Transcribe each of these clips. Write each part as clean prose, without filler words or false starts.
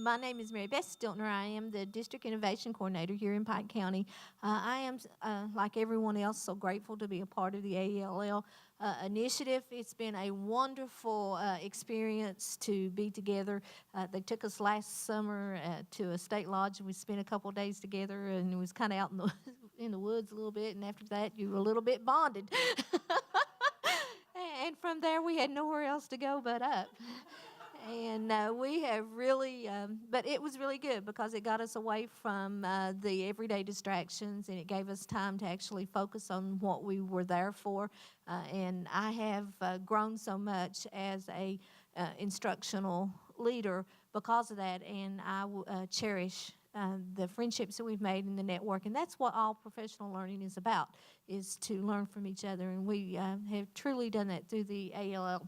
My name is Mary Beth Stiltner. I am the District Innovation Coordinator here in Pike County. I am, like everyone else, so grateful to be a part of the AELL initiative. It's been a wonderful experience to be together. They took us last summer to a state lodge, and we spent a couple of days together, and it was kind of out in the, in the woods a little bit, and after that, you were a little bit bonded. And from there, we had nowhere else to go but up. And we have really, but it was really good because it got us away from the everyday distractions, and it gave us time to actually focus on what we were there for. And I have grown so much as a instructional leader because of that, and I cherish the friendships that we've made in the network, and that's what all professional learning is about, is to learn from each other, and we have truly done that through the ALL.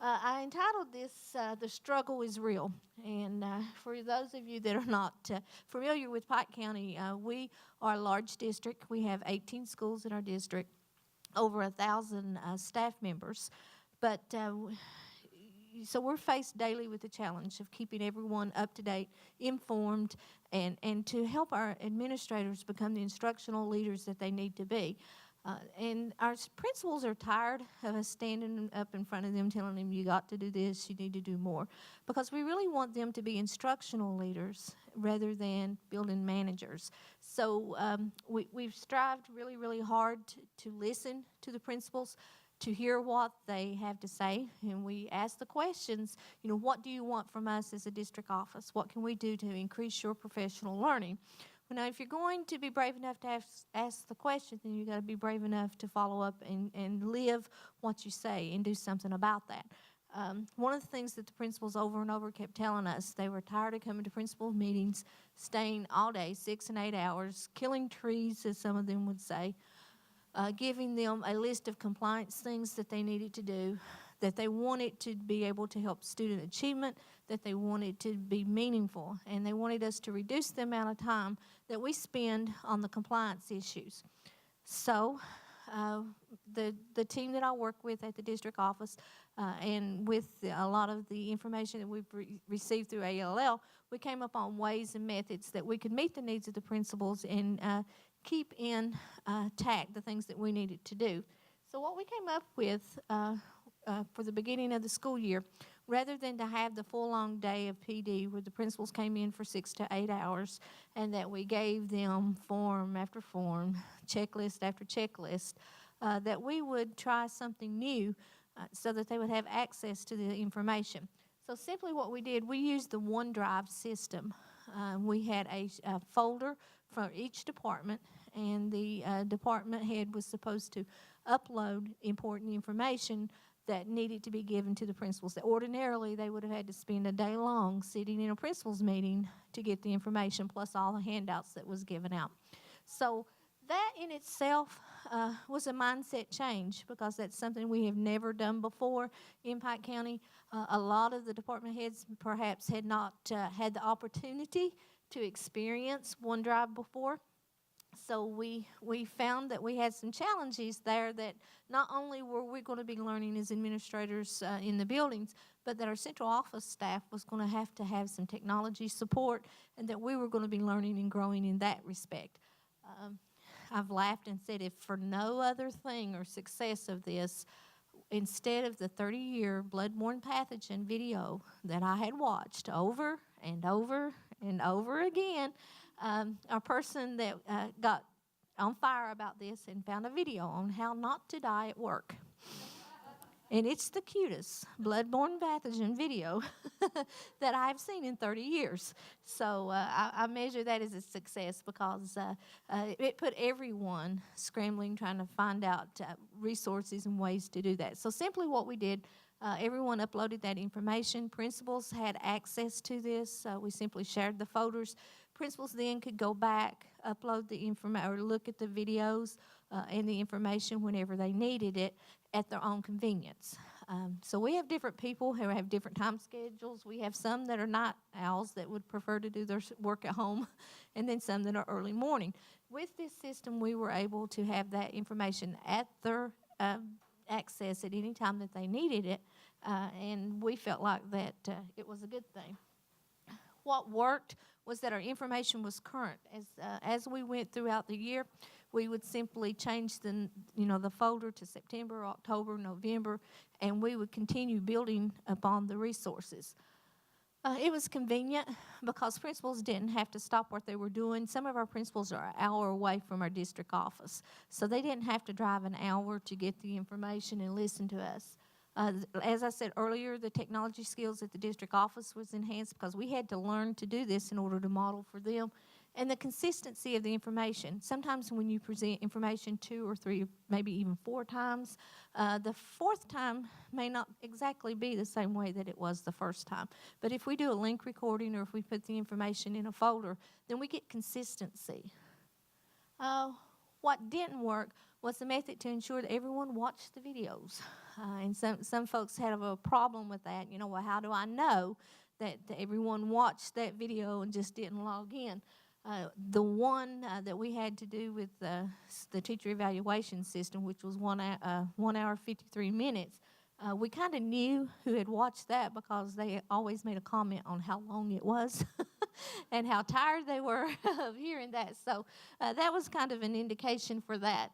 I entitled this, The Struggle is Real, and for those of you that are not familiar with Pike County, we are a large district. We have 18 schools in our district, over 1,000 staff members, but so we're faced daily with the challenge of keeping everyone up to date, informed, and to help our administrators become the instructional leaders that they need to be. And our principals are tired of us standing up in front of them telling them, you got to do this, you need to do more, because we really want them to be instructional leaders rather than building managers. So we've strived really, really hard to listen to the principals, to hear what they have to say, and we ask the questions, you know, what do you want from us as a district office? What can we do to increase your professional learning? Well, now, if you're going to be brave enough to ask the question, then you've got to be brave enough to follow up and live what you say and do something about that. One of the things that the principals over and over kept telling us, they were tired of coming to principal meetings, staying all day, 6 and 8 hours, killing trees, as some of them would say, giving them a list of compliance things that they needed to do, that they wanted to be able to help student achievement, that they wanted to be meaningful, and they wanted us to reduce the amount of time that we spend on the compliance issues. So the team that I work with at the district office and with a lot of the information that we've received through ALL, we came up on ways and methods that we could meet the needs of the principals and keep intact the things that we needed to do. So what we came up with for the beginning of the school year, rather than to have the full long day of PD where the principals came in for 6 to 8 hours and that we gave them form after form, checklist after checklist, that we would try something new so that they would have access to the information. So simply what we did, we used the OneDrive system. We had a folder for each department, and the department head was supposed to upload important information that needed to be given to the principals. That ordinarily they would have had to spend a day long sitting in a principals meeting to get the information, plus all the handouts that was given out. So that in itself was a mindset change, because that's something we have never done before in Pike County. A lot of the department heads perhaps had not had the opportunity to experience OneDrive before. So we found that we had some challenges there, that not only were we going to be learning as administrators in the buildings, but that our central office staff was going to have some technology support, and that we were going to be learning and growing in that respect. I've laughed and said, if for no other thing or success of this, instead of the 30-year bloodborne pathogen video that I had watched over and over and over again, a person that got on fire about this and found a video on how not to die at work. And it's the cutest bloodborne pathogen video that I've seen in 30 years. So I measure that as a success, because it put everyone scrambling, trying to find out resources and ways to do that. So simply what we did, everyone uploaded that information. Principals had access to this. We simply shared the folders. Principals then could go back, upload the information, or look at the videos and the information whenever they needed it at their own convenience. So we have different people who have different time schedules. We have some that are night owls that would prefer to do their work at home, and then some that are early morning. With this system, we were able to have that information at their access at any time that they needed it, and we felt like that it was a good thing. What worked was that our information was current. As we went throughout the year, we would simply change the folder to September, October, November, and we would continue building upon the resources. It was convenient because principals didn't have to stop what they were doing. Some of our principals are an hour away from our district office, so they didn't have to drive an hour to get the information and listen to us. As I said earlier, the technology skills at the district office was enhanced because we had to learn to do this in order to model for them. And the consistency of the information. Sometimes when you present information 2 or 3, maybe even 4 times, the 4th time may not exactly be the same way that it was the first time. But if we do a link recording or if we put the information in a folder, then we get consistency. What didn't work was the method to ensure that everyone watched the videos. And some folks had a problem with that. Well, how do I know that everyone watched that video and just didn't log in? The one that we had to do with the teacher evaluation system, which was 1 hour, 53 minutes, we kind of knew who had watched that because they always made a comment on how long it was and how tired they were of hearing that. So that was kind of an indication for that.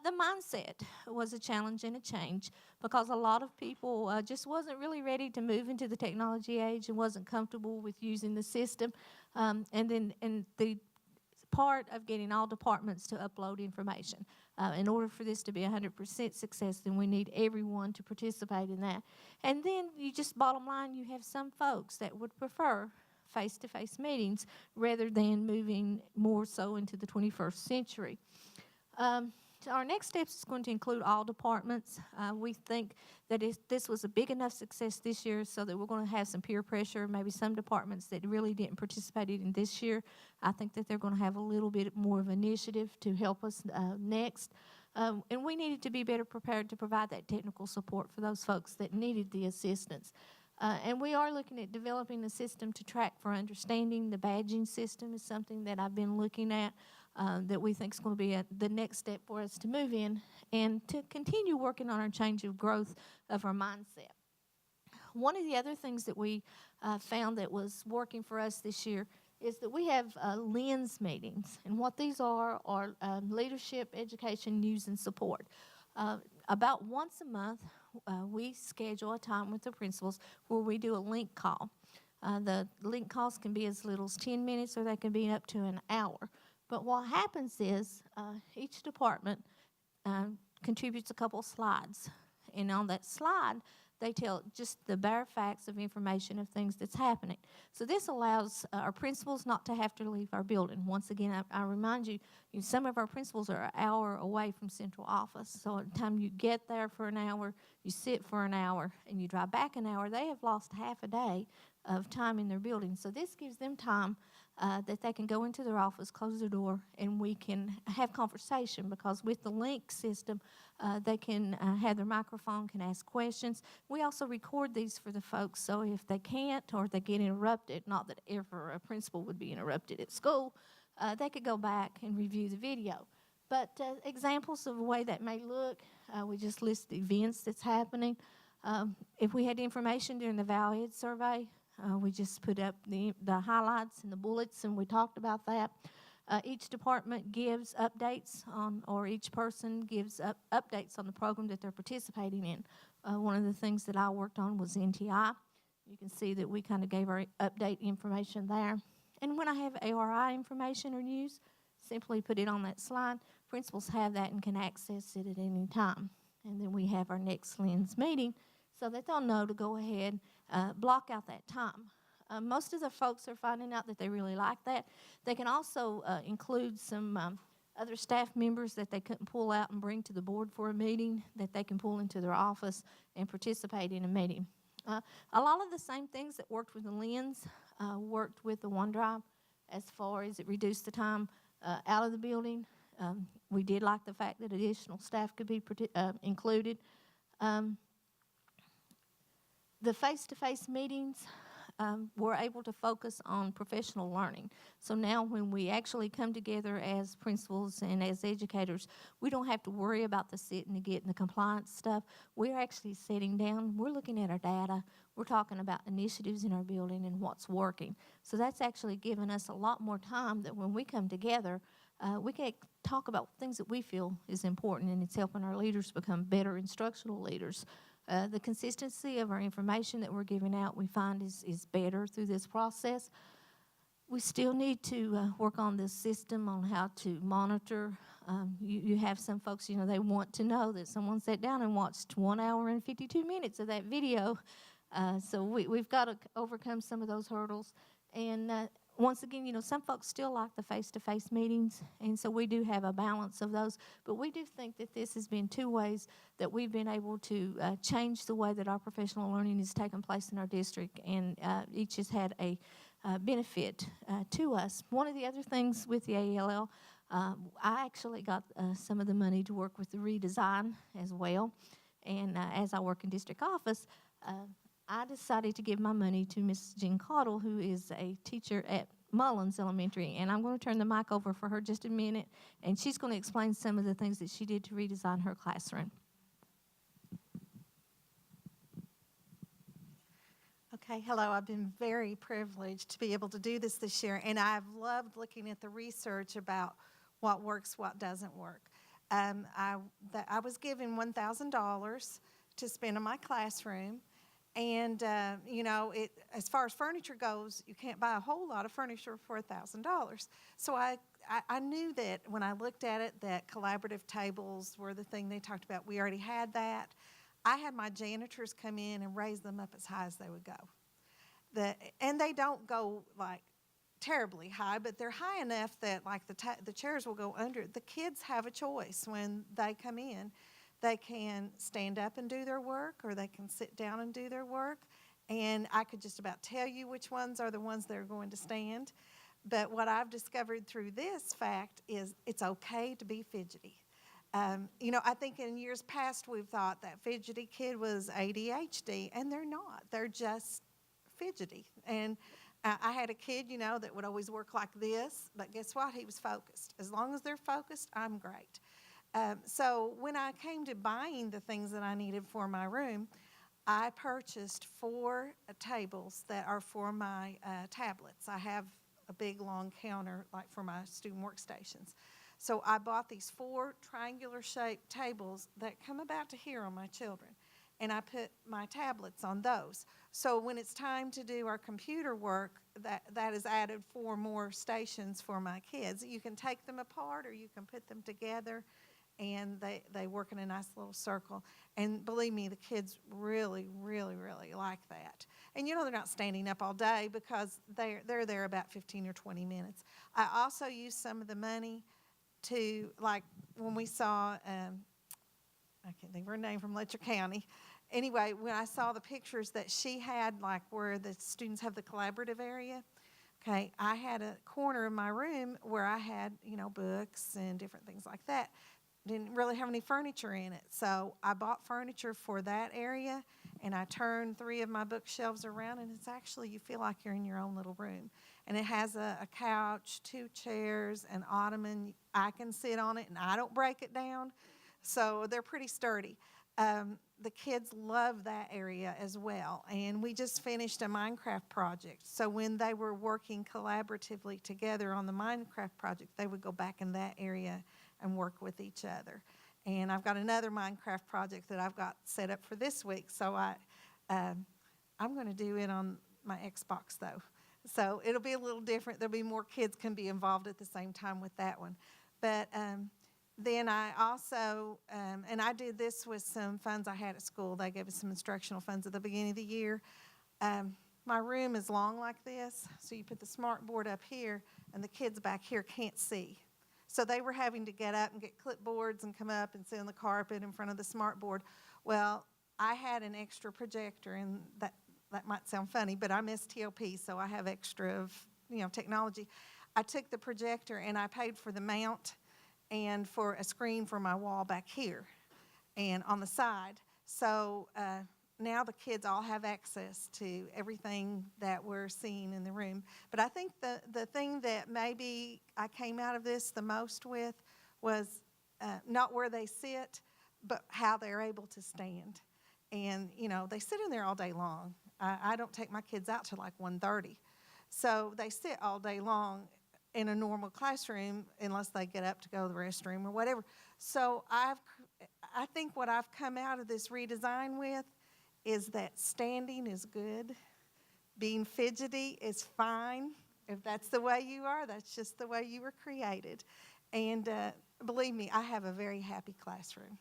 The mindset was a challenge and a change because a lot of people just wasn't really ready to move into the technology age and wasn't comfortable with using the system. And the part of getting all departments to upload information. In order for this to be 100% success, then we need everyone to participate in that. And then you just, bottom line, you have some folks that would prefer face-to-face meetings rather than moving more so into the 21st century. So our next steps is going to include all departments. We think that this was a big enough success this year so that we're going to have some peer pressure, maybe some departments that really didn't participate in this year. I think that they're going to have a little bit more of initiative to help us next. And we needed to be better prepared to provide that technical support for those folks that needed the assistance. And we are looking at developing a system to track for understanding. The badging system is something that I've been looking at. That we think is going to be the next step for us to move in and to continue working on our change of growth of our mindset. One of the other things that we found that was working for us this year is that we have LENS meetings. And what these are leadership, education, news, and support. About once a month, we schedule a time with the principals where we do a link call. The link calls can be as little as 10 minutes or they can be up to an hour. But what happens is each department contributes a couple slides. And on that slide, they tell just the bare facts of information of things that's happening. So this allows our principals not to have to leave our building. Once again, I remind you, some of our principals are an hour away from central office. So at the time you get there for an hour, you sit for an hour, and you drive back an hour, they have lost half a day of time in their building. So this gives them time that they can go into their office, close their door, and we can have conversation because with the link system, they can have their microphone, can ask questions. We also record these for the folks, so if they can't or if they get interrupted, not that ever a principal would be interrupted at school, they could go back and review the video. But examples of the way that may look, we just list the events that's happening. If we had information during the Val-Ed survey, we just put up the highlights and the bullets, and we talked about that. Each department gives updates on, or each person gives updates on the program that they're participating in. One of the things that I worked on was NTI. You can see that we kind of gave our update information there. And when I have ARI information or news, simply put it on that slide. Principals have that and can access it at any time. And then we have our next LENS meeting so that they'll know to go ahead, block out that time. Most of the folks are finding out that they really like that. They can also include some other staff members that they couldn't pull out and bring to the board for a meeting that they can pull into their office and participate in a meeting. A lot of the same things that worked with the LENS worked with the OneDrive as far as it reduced the time out of the building. We did like the fact that additional staff could be included. The face-to-face meetings, we're able to focus on professional learning. So now when we actually come together as principals and as educators, we don't have to worry about the sit and the get and the compliance stuff. We're actually sitting down, we're looking at our data, we're talking about initiatives in our building and what's working. So that's actually given us a lot more time that when we come together, we can talk about things that we feel is important, and it's helping our leaders become better instructional leaders. The consistency of our information that we're giving out, we find is better through this process. We still need to work on this system on how to monitor. You have some folks, they want to know that someone sat down and watched 1 hour and 52 minutes of that video. So we've got to overcome some of those hurdles. And once again, some folks still like the face-to-face meetings, and so we do have a balance of those. But we do think that this has been two ways that we've been able to change the way that our professional learning is taking place in our district, and each has had a benefit to us. One of the other things with the AELL, I actually got some of the money to work with the redesign as well. And as I work in district office, I decided to give my money to Miss Jean Caudill, who is a teacher at Mullins Elementary, and I'm going to turn the mic over for her just a minute, and she's going to explain some of the things that she did to redesign her classroom. Okay, hello. I've been very privileged to be able to do this year, and I've loved looking at the research about what works, what doesn't work. I was given $1,000 to spend in my classroom. And, as far as furniture goes, you can't buy a whole lot of furniture for $1,000. So I knew that when I looked at it that collaborative tables were the thing they talked about. We already had that. I had my janitors come in and raise them up as high as they would go. And they don't go, like, terribly high, but they're high enough that, like, the chairs will go under. The kids have a choice when they come in. They can stand up and do their work, or they can sit down and do their work. And I could just about tell you which ones are the ones that are going to stand. But what I've discovered through this fact is it's okay to be fidgety. I think in years past we've thought that fidgety kid was ADHD, and they're not. They're just fidgety. And I had a kid, that would always work like this, but guess what? He was focused. As long as they're focused, I'm great. So when I came to buying the things that I needed for my room, I purchased 4 tables that are for my tablets. I have a big long counter like for my student workstations. So I bought these 4 triangular shaped tables that come about to here on my children, and I put my tablets on those. So when it's time to do our computer work, that has added 4 more stations for my kids. You can take them apart or you can put them together, and they work in a nice little circle. And believe me, the kids really, really, really like that. And they're not standing up all day because they're there about 15 or 20 minutes. I also used some of the money to, like when we saw, I can't think of her name, from Letcher County. Anyway, when I saw the pictures that she had, like where the students have the collaborative area, okay, I had a corner in my room where I had, books and different things like that. Didn't really have any furniture in it. So I bought furniture for that area, and I turned 3 of my bookshelves around, and it's actually, you feel like you're in your own little room. And it has a couch, 2 chairs, an ottoman. I can sit on it, and I don't break it down. So they're pretty sturdy. The kids love that area as well. And we just finished a Minecraft project. So when they were working collaboratively together on the Minecraft project, they would go back in that area and work with each other. And I've got another Minecraft project that I've got set up for this week. So I'm going to do it on my Xbox, though. So it'll be a little different. There'll be more kids can be involved at the same time with that one. But then I also, and I did this with some funds I had at school. They gave us some instructional funds at the beginning of the year. My room is long like this, so you put the smart board up here, and the kids back here can't see. So they were having to get up and get clipboards and come up and sit on the carpet in front of the smart board. Well, I had an extra projector, and that might sound funny, but I'm STLP, so I have extra of technology. I took the projector and I paid for the mount and for a screen for my wall back here and on the side. So now the kids all have access to everything that we're seeing in the room. But I think the thing that maybe I came out of this the most with was not where they sit, but how they're able to stand. And, they sit in there all day long. I don't take my kids out till like 1:30. So they sit all day long in a normal classroom unless they get up to go to the restroom or whatever. So I think what I've come out of this redesign with is that standing is good. Being fidgety is fine. If that's the way you are, that's just the way you were created. And believe me, I have a very happy classroom.